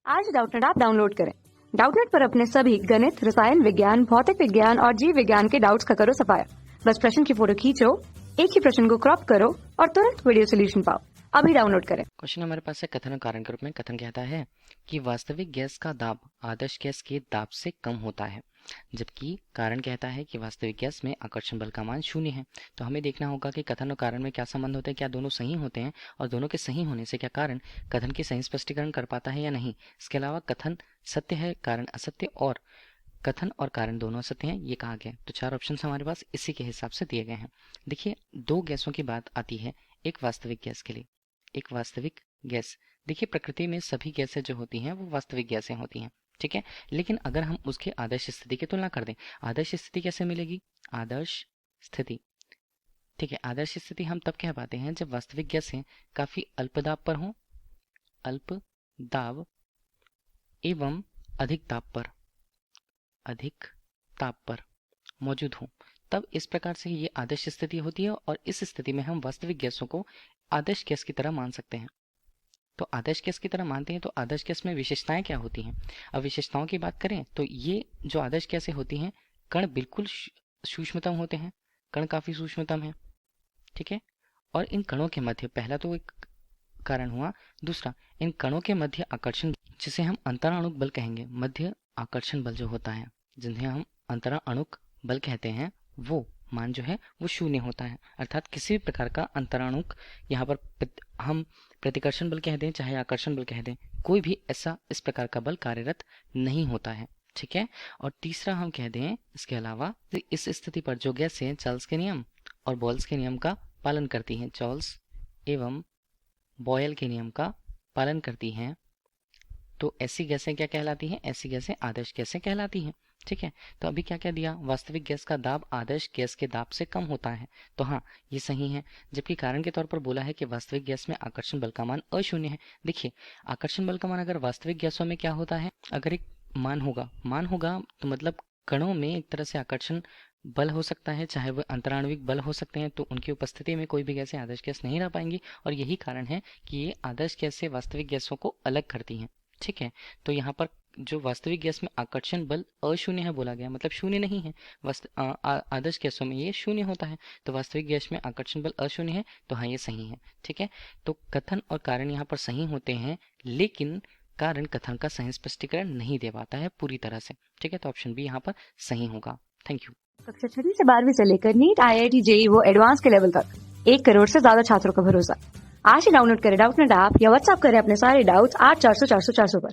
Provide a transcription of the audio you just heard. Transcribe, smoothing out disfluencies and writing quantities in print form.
आज Doubtnut app download करें। Doubtnut पर अपने सभी गणित, रसायन विज्ञान, भौतिक विज्ञान और जीव विज्ञान के डाउट्स का करो सफाया। बस प्रश्न की फोटो खींचो, एक ही प्रश्न को क्रॉप करो और तुरंत वीडियो सोल्यूशन पाओ। अभी डाउनलोड करें। क्वेश्चन हमारे पास है कथन और कारण के रूप में। कथन कहता है कि वास्तविक गैस का दाब आदर्श गैस के दाब से कम होता है, जबकि कारण कहता है कि वास्तविक गैस में आकर्षण बल का मान 0 है। तो हमें देखना होगा कि कथन और कारण में क्या संबंध होते हैं, क्या दोनों सही होते हैं और दोनों के सही होने से क्या कारण कथन की सही स्पष्टीकरण कर पाता है या नहीं। इसके अलावा कथन सत्य है, कारण असत्य, और कथन और कारण दोनों असत्य हैं, ये कहा गया। तो 4 ऑप्शन हमारे पास इसी के हिसाब से दिए गए हैं। देखिए, 2 गैसों की बात आती है एक वास्तविक गैस के लिए। एक वास्तविक गैस, देखिए प्रकृति में सभी गैसें जो होती हैं वो वास्तविक गैसें होती हैं, ठीक है। लेकिन अगर हम उसके आदर्श स्थिति की तुलना कर दें, आदर्श स्थिति कैसे मिलेगी? आदर्श स्थिति, ठीक है। आदर्श स्थिति हम तब कह पाते हैं जब वास्तविक गैसें काफी अल्प दाब पर हों, अल्प दाब एवं अधिक ताप पर मौजूद हों, तब इस प्रकार से ये आदर्श स्थिति होती है और इस स्थिति में हम वास्तविक गैसों को आदर्श गैस की तरह मान सकते हैं। तो आदर्श गैस की तरह मानते हैं तो आदर्श गैस में विशेषताएं क्या होती हैं? अब विशेषताओं की बात करें तो ये जो आदर्श गैसें होती हैं, कण बिल्कुल सूक्ष्मतम होते हैं, कण काफी सूक्ष्मतम है, ठीक है। और इन कणों के मध्य, पहला तो एक कारण हुआ, दूसरा इन कणों के मध्य आकर्षण, जिसे हम अंतराणुक बल कहेंगे, मध्य आकर्षण बल जो होता है, जिन्हें हम अंतराणुक बल कहते हैं, वो मान जो है वो 0 होता है। अर्थात किसी भी प्रकार का अंतराणुक, यहाँ पर हम प्रतिकर्षण बल कह दें चाहे आकर्षण बल कह दें, कोई भी ऐसा इस प्रकार का बल कार्यरत नहीं होता है, ठीक है। और तीसरा हम कह दें इसके अलावा, इस स्थिति पर जो गैसें चार्ल्स के नियम और बॉयल्स के नियम का पालन करती हैं, चार्ल्स एवं बॉयल के नियम का पालन करती हैं, तो ऐसी गैसें क्या कहलाती हैं? ऐसी गैसें आदर्श गैसें कहलाती हैं, ठीक है। तो अभी क्या क्या दिया? वास्तविक गैस का दाब आदर्श गैस के दाब से कम होता है, तो हाँ ये सही है। जबकि कारण के तौर पर बोला है कि वास्तविक गैस में आकर्षण बल का मान अशून्य है। देखिए, आकर्षण बल का मान अगर वास्तविक गैसों में क्या होता है, अगर एक मान होगा तो मतलब कणों में एक तरह से आकर्षण बल हो सकता है, चाहे वह अंतराणुविक बल हो सकते हैं, तो उनकी उपस्थिति में कोई भी गैसें आदर्श गैस नहीं रह पाएंगी। और यही कारण है कि ये आदर्श गैस से वास्तविक गैसों को अलग करती हैं, ठीक है। तो यहाँ पर जो वास्तविक गैस में आकर्षण बल अशून्य है बोला गया, मतलब 0 नहीं है। आदर्श गैसों में ये 0 होता है, तो वास्तविक गैस में आकर्षण बल अशून्य है, तो हाँ ये सही है, ठीक है। तो कथन और कारण यहाँ पर सही होते हैं, लेकिन कारण कथन का सही स्पष्टीकरण नहीं दे पाता है पूरी तरह से, ठीक है। तो ऑप्शन बी यहाँ पर सही होगा। Thank you. कक्षा 6 से 12वीं से लेकर नीट, IIT, JEE वो एडवांस के लेवल तक 1 करोड़ से ज्यादा छात्रों का भरोसा। आज ही डाउनलोड करें डाउटनेट ऐप या व्हाट्सएप करें अपने सारे डाउट्स 8400 400 400 पर।